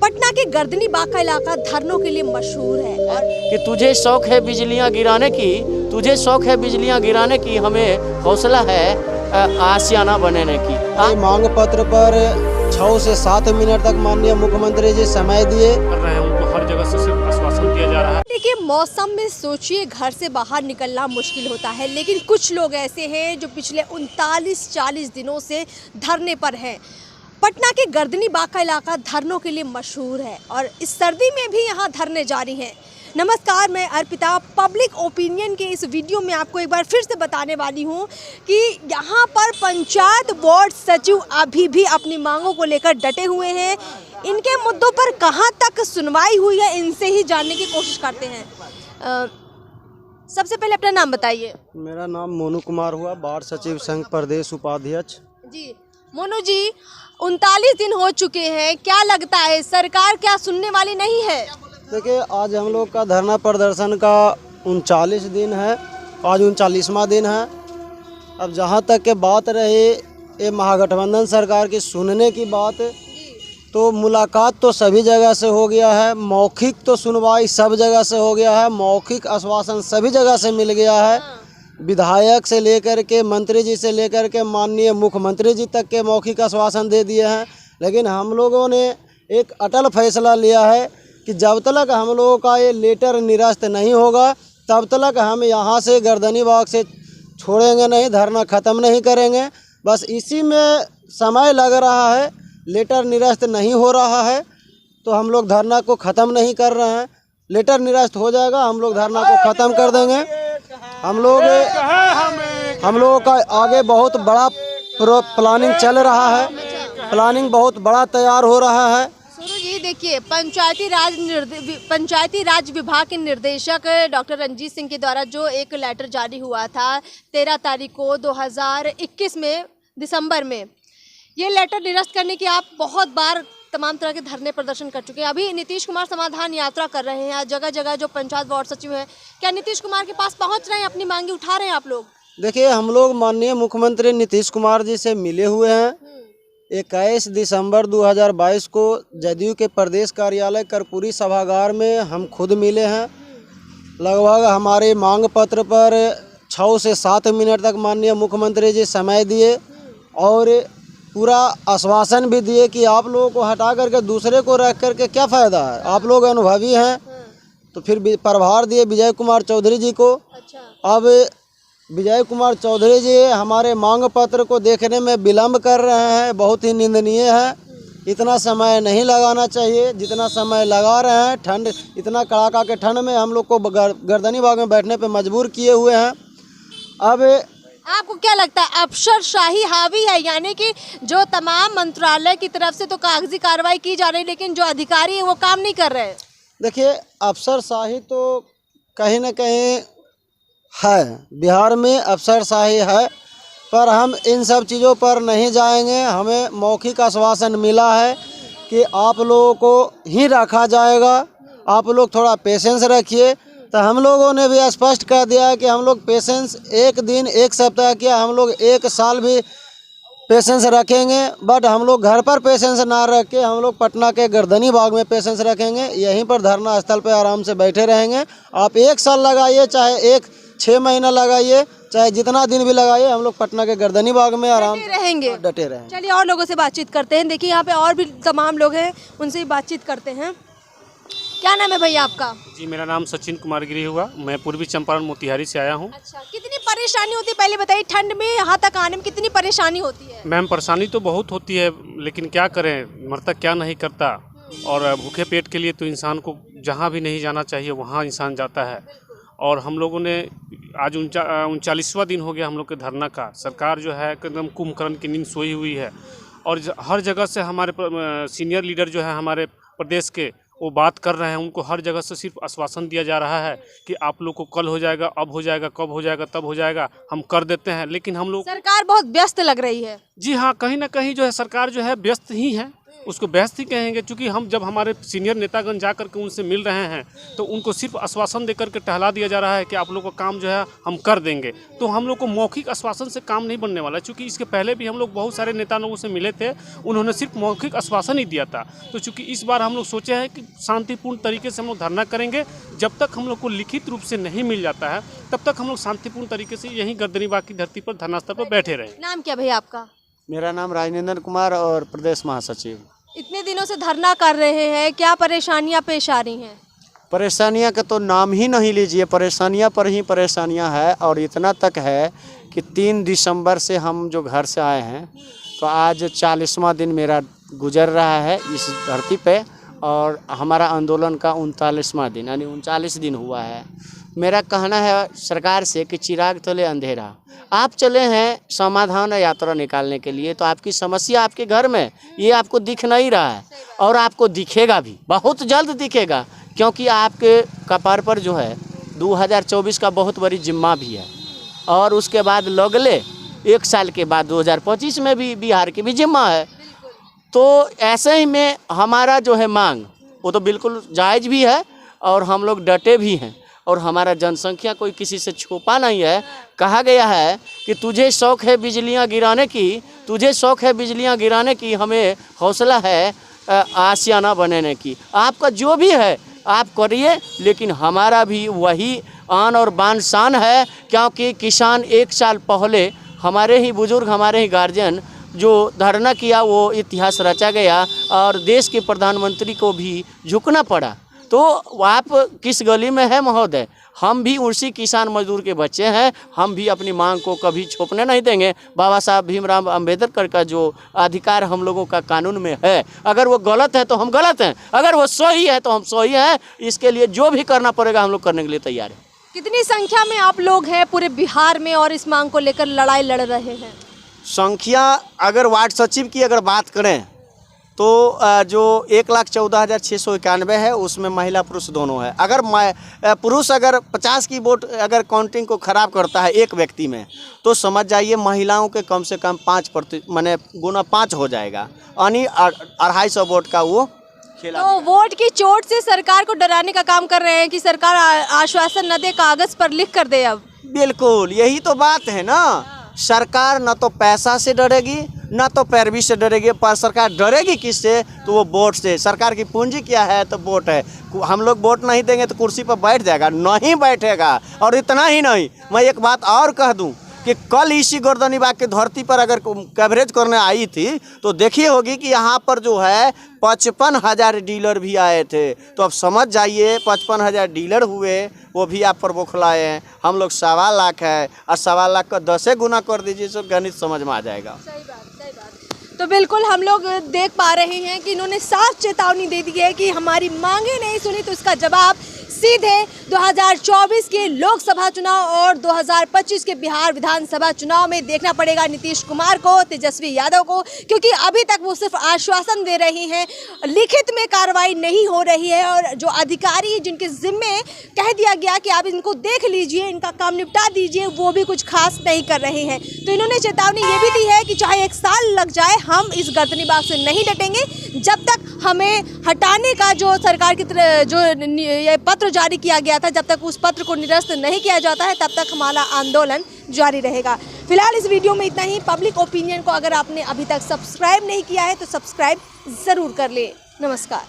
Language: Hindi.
पटना के गर्दनी बाग का इलाका धरनों के लिए मशहूर है। और कि तुझे शौक है बिजलियां गिराने की, तुझे शौक है बिजलियां गिराने की, हमें हौसला है आशियाना बनाने की। मांग पत्र पर 6 से 7 मिनट तक माननीय मुख्यमंत्री जी समय दिए कर रहे हैं, उनको हर जगह से सिर्फ आश्वासन दिया जा रहा है। देखिए, मौसम में सोचिए घर से बाहर निकलना मुश्किल होता है, लेकिन कुछ लोग ऐसे हैं जो पिछले 39-40 दिनों से धरने पर हैं। पटना के गर्दनी बाग का इलाका धरनों के लिए मशहूर है और इस सर्दी में भी यहाँ धरने जारी हैं। नमस्कार, मैं अर्पिता पब्लिक ओपिनियन के इस वीडियो में आपको एक बार फिर से बताने वाली हूँ कि यहाँ पर पंचायत वार्ड सचिव अभी भी अपनी मांगों को लेकर डटे हुए हैं। इनके मुद्दों पर कहाँ तक सुनवाई हुई है, इनसे ही जानने की कोशिश करते हैं। सबसे पहले अपना नाम बताइए। मेरा नाम मोनू कुमार हुआ, वार्ड सचिव संघ प्रदेश उपाध्यक्ष। जी मोनू जी, 39 दिन हो चुके हैं, क्या लगता है सरकार क्या सुनने वाली नहीं है? देखिए, आज हम लोग का धरना प्रदर्शन का 39 दिन है, आज 39वां दिन है। अब जहाँ तक के बात रही ये महागठबंधन सरकार की सुनने की बात, तो मुलाकात तो सभी जगह से हो गया है, मौखिक तो सुनवाई सब जगह से हो गया है, मौखिक आश्वासन सभी जगह से मिल गया है। विधायक से लेकर के मंत्री जी से लेकर के माननीय मुख्यमंत्री जी तक के मौखिक आश्वासन दे दिए हैं। लेकिन हम लोगों ने एक अटल फैसला लिया है कि जब तक हम लोगों का ये लेटर निरस्त नहीं होगा तब तक हम यहाँ से गर्दनी बाग से छोड़ेंगे नहीं, धरना ख़त्म नहीं करेंगे। बस इसी में समय लग रहा है, लेटर निरस्त नहीं हो रहा है तो हम लोग धरना को ख़त्म नहीं कर रहे हैं। लेटर निरस्त हो जाएगा, हम लोग धरना को ख़त्म कर देंगे। हम लोगों का आगे बहुत बड़ा प्लानिंग चल रहा है, प्लानिंग बहुत बड़ा तैयार हो रहा है। सोनू जी, देखिए, पंचायती राज विभाग के निदेशक डॉक्टर रंजीत सिंह के द्वारा जो एक लेटर जारी हुआ था 13 तारीख को 2021 में दिसंबर में, ये लेटर निरस्त करने की आप बहुत बार तमाम तरह के धरने प्रदर्शन कर चुके हैं। अभी नीतीश कुमार समाधान यात्रा कर रहे हैं, जगह जगह जो पंचायत वार्ड सचिव हैं, क्या नीतीश कुमार के पास पहुंच रहे हैं, अपनी मांगे उठा रहे हैं आप लोग? देखिए, हम लोग माननीय मुख्यमंत्री नीतीश कुमार जी से मिले हुए हैं। 21 दिसंबर 2022 को जदयू के प्रदेश कार्यालय कर्पूरी सभागार में हम खुद मिले हैं। लगभग हमारे मांग पत्र पर 6 से 7 मिनट तक माननीय मुख्यमंत्री जी समय दिए और पूरा आश्वासन भी दिए कि आप लोगों को हटा करके दूसरे को रख करके क्या फ़ायदा है, आप लोग अनुभवी हैं। तो फिर प्रभार दिए विजय कुमार चौधरी जी को। अब विजय कुमार चौधरी जी हमारे मांग पत्र को देखने में विलम्ब कर रहे हैं, बहुत ही निंदनीय है। इतना समय नहीं लगाना चाहिए जितना समय लगा रहे हैं। ठंड, इतना कड़ाका के ठंड में हम लोग को गर्दनी बाग में बैठने पे मजबूर किए हुए हैं। अब आपको क्या लगता है अफसरशाही हावी है, यानी कि जो तमाम मंत्रालय की तरफ से तो कागजी कार्रवाई की जा रही है लेकिन जो अधिकारी है वो काम नहीं कर रहे? देखिए, अफसरशाही तो कहीं ना कहीं है, बिहार में अफसरशाही है, पर हम इन सब चीज़ों पर नहीं जाएंगे। हमें मौखिक आश्वासन मिला है कि आप लोगों को ही रखा जाएगा, आप लोग थोड़ा पेशेंस रखिए। तो हम लोगों ने भी स्पष्ट कर दिया है कि हम लोग पेशेंस एक दिन, एक सप्ताह किया, हम लोग 1 साल भी पेशेंस रखेंगे। बट हम लोग घर पर पेशेंस ना रख के हम लोग पटना के गर्दनी बाग में पेशेंस रखेंगे, यहीं पर धरना स्थल पर आराम से बैठे रहेंगे। आप 1 साल लगाइए, चाहे 6 महीना लगाइए, चाहे जितना दिन भी लगाइए, हम लोग पटना के गर्दनी बाग में आराम डटे रहेंगे। डटे रहेंगे। चलिए और लोगों से बातचीत करते हैं। देखिए, यहाँ पे और भी तमाम लोग हैं, उनसे भी बातचीत करते हैं। क्या नाम है भैया आपका? जी, मेरा नाम सचिन कुमार गिरी हुआ, मैं पूर्वी चंपारण मोतिहारी से आया हूँ। अच्छा, कितनी परेशानी होती है पहले बताइए, ठंड में यहाँ तक आने में कितनी परेशानी होती है? मैम, परेशानी तो बहुत होती है, लेकिन क्या करें, मरता क्या नहीं करता। और भूखे पेट के लिए तो इंसान को जहाँ भी नहीं जाना चाहिए वहाँ इंसान जाता है। और हम लोगों ने आज 39वां दिन हो गया हम लोग के धरना का। सरकार जो है एकदम कुंभकर्ण की नींद सोई हुई है और हर जगह से हमारे सीनियर लीडर जो है हमारे प्रदेश के, वो बात कर रहे हैं। उनको हर जगह से सिर्फ आश्वासन दिया जा रहा है कि आप लोग को कल हो जाएगा, अब हो जाएगा, कब हो जाएगा, तब हो जाएगा, हम कर देते हैं। लेकिन हम लोग, सरकार बहुत व्यस्त लग रही है। जी हाँ, कहीं ना कहीं जो है सरकार जो है व्यस्त ही है, उसको बेइज्जती कहेंगे, क्योंकि हम जब हमारे सीनियर नेतागण जा कर के उनसे मिल रहे हैं तो उनको सिर्फ आश्वासन दे करके टहला दिया जा रहा है कि आप लोग का काम जो है हम कर देंगे। तो हम लोग को मौखिक आश्वासन से काम नहीं बनने वाला, क्योंकि इसके पहले भी हम लोग बहुत सारे नेता लोगों से मिले थे, उन्होंने सिर्फ मौखिक आश्वासन ही दिया था। तो चूँकि इस बार हम लोग सोचे हैं कि शांतिपूर्ण तरीके से हम लोग धरना करेंगे, जब तक हम लोग को लिखित रूप से नहीं मिल जाता है तब तक हम लोग शांतिपूर्ण तरीके से यहीं गर्दनीबाग की धरती पर धरना स्थल पर बैठे रहें। नाम क्या भैया आपका? मेरा नाम राजनेंद्र कुमार और प्रदेश महासचिव। इतने दिनों से धरना कर रहे हैं, क्या परेशानियां पेश आ रही हैं? परेशानियां का तो नाम ही नहीं लीजिए, परेशानियां पर ही परेशानियां है। और इतना तक है कि 3 दिसंबर से हम जो घर से आए हैं तो आज 40वां दिन मेरा गुजर रहा है इस धरती पे, और हमारा आंदोलन का 39वां दिन यानी 39 दिन हुआ है। मेरा कहना है सरकार से कि चिराग तले अंधेरा, आप चले हैं समाधान यात्रा निकालने के लिए, तो आपकी समस्या आपके घर में ये आपको दिख नहीं रहा है और आपको दिखेगा भी, बहुत जल्द दिखेगा, क्योंकि आपके कपार पर जो है 2024 का बहुत बड़ी जिम्मा भी है। और उसके बाद लगले 1 साल के बाद 2025 में भी बिहार की भी जिम्मा है। तो ऐसे ही में हमारा जो है मांग वो तो बिल्कुल जायज़ भी है और हम लोग डटे भी हैं, और हमारा जनसंख्या कोई किसी से छुपा नहीं है। कहा गया है कि तुझे शौक़ है बिजलियां गिराने की, तुझे शौक़ है बिजलियां गिराने की, हमें हौसला है आशियाना बनाने की। आपका जो भी है आप करिए, लेकिन हमारा भी वही आन और बान शान है, क्योंकि किसान 1 साल पहले हमारे ही बुजुर्ग, हमारे ही गार्जियन जो धरना किया वो इतिहास रचा गया और देश के प्रधानमंत्री को भी झुकना पड़ा। तो आप किस गली में है महोदय, हम भी उसी किसान मजदूर के बच्चे हैं, हम भी अपनी मांग को कभी छोपने नहीं देंगे। बाबा साहब भीमराव अंबेडकर का जो अधिकार हम लोगों का कानून में है, अगर वो गलत है तो हम गलत हैं, अगर वो सही है तो हम सही हैं। इसके लिए जो भी करना पड़ेगा हम लोग करने के लिए तैयार हैं। कितनी संख्या में आप लोग हैं पूरे बिहार में और इस मांग को लेकर लड़ाई लड़ रहे हैं? संख्या अगर वार्ड सचिव की अगर बात करें तो जो 1,14,691 है उसमें महिला पुरुष दोनों है। अगर पुरुष अगर 50 की वोट अगर काउंटिंग को ख़राब करता है एक व्यक्ति में, तो समझ जाइए महिलाओं के कम से कम 5% माने गुना 5 हो जाएगा, यानी 250 वोट का वो खेला। तो वोट की चोट से सरकार को डराने का काम कर रहे हैं कि सरकार आश्वासन न दे, कागज़ पर लिख कर दे। अब बिल्कुल यही तो बात है ना, सरकार न तो पैसा से डरेगी न तो पैरवी से डरेगी, पर सरकार डरेगी किससे? तो वो वोट से। सरकार की पूंजी क्या है? तो वोट है। हम लोग वोट नहीं देंगे तो कुर्सी पर बैठ जाएगा, नहीं बैठेगा। और इतना ही नहीं, मैं एक बात और कह दूं कि कल इसी गर्दनीबाग की धरती पर अगर कवरेज करने आई थी तो देखिए होगी कि यहाँ पर जो है 55,000 डीलर भी आए थे। तो अब समझ जाइए 55,000 डीलर हुए, वो भी आप पर बौखलाए हैं। हम लोग 1.25 लाख है और 1.25 लाख का 10 गुना कर दीजिए तो गणित समझ में आ जाएगा। सही बात। तो बिल्कुल हम लोग देख पा रहे हैं कि इन्होंने साफ चेतावनी दे दी है कि हमारी मांगे नहीं सुनी तो इसका जवाब सीधे 2024 के लोकसभा चुनाव और 2025 के बिहार विधानसभा चुनाव में देखना पड़ेगा नीतीश कुमार को, तेजस्वी यादव को, क्योंकि अभी तक वो सिर्फ आश्वासन दे रही हैं, लिखित में कार्रवाई नहीं हो रही है। और जो अधिकारी जिनके जिम्मे कह दिया गया कि आप इनको देख लीजिए, इनका काम निपटा दीजिए, वो भी कुछ खास नहीं कर रहे हैं। तो इन्होंने चेतावनी ये भी दी है कि चाहे 1 साल लग जाए, हम इस गर्दनीबाग से नहीं डटेंगे जब तक हमें हटाने का जो सरकार की तरफ जो ये पत्र जारी किया गया था, जब तक उस पत्र को निरस्त नहीं किया जाता है तब तक हमारा आंदोलन जारी रहेगा। फिलहाल इस वीडियो में इतना ही। पब्लिक ओपिनियन को अगर आपने अभी तक सब्सक्राइब नहीं किया है तो सब्सक्राइब ज़रूर कर ले। नमस्कार।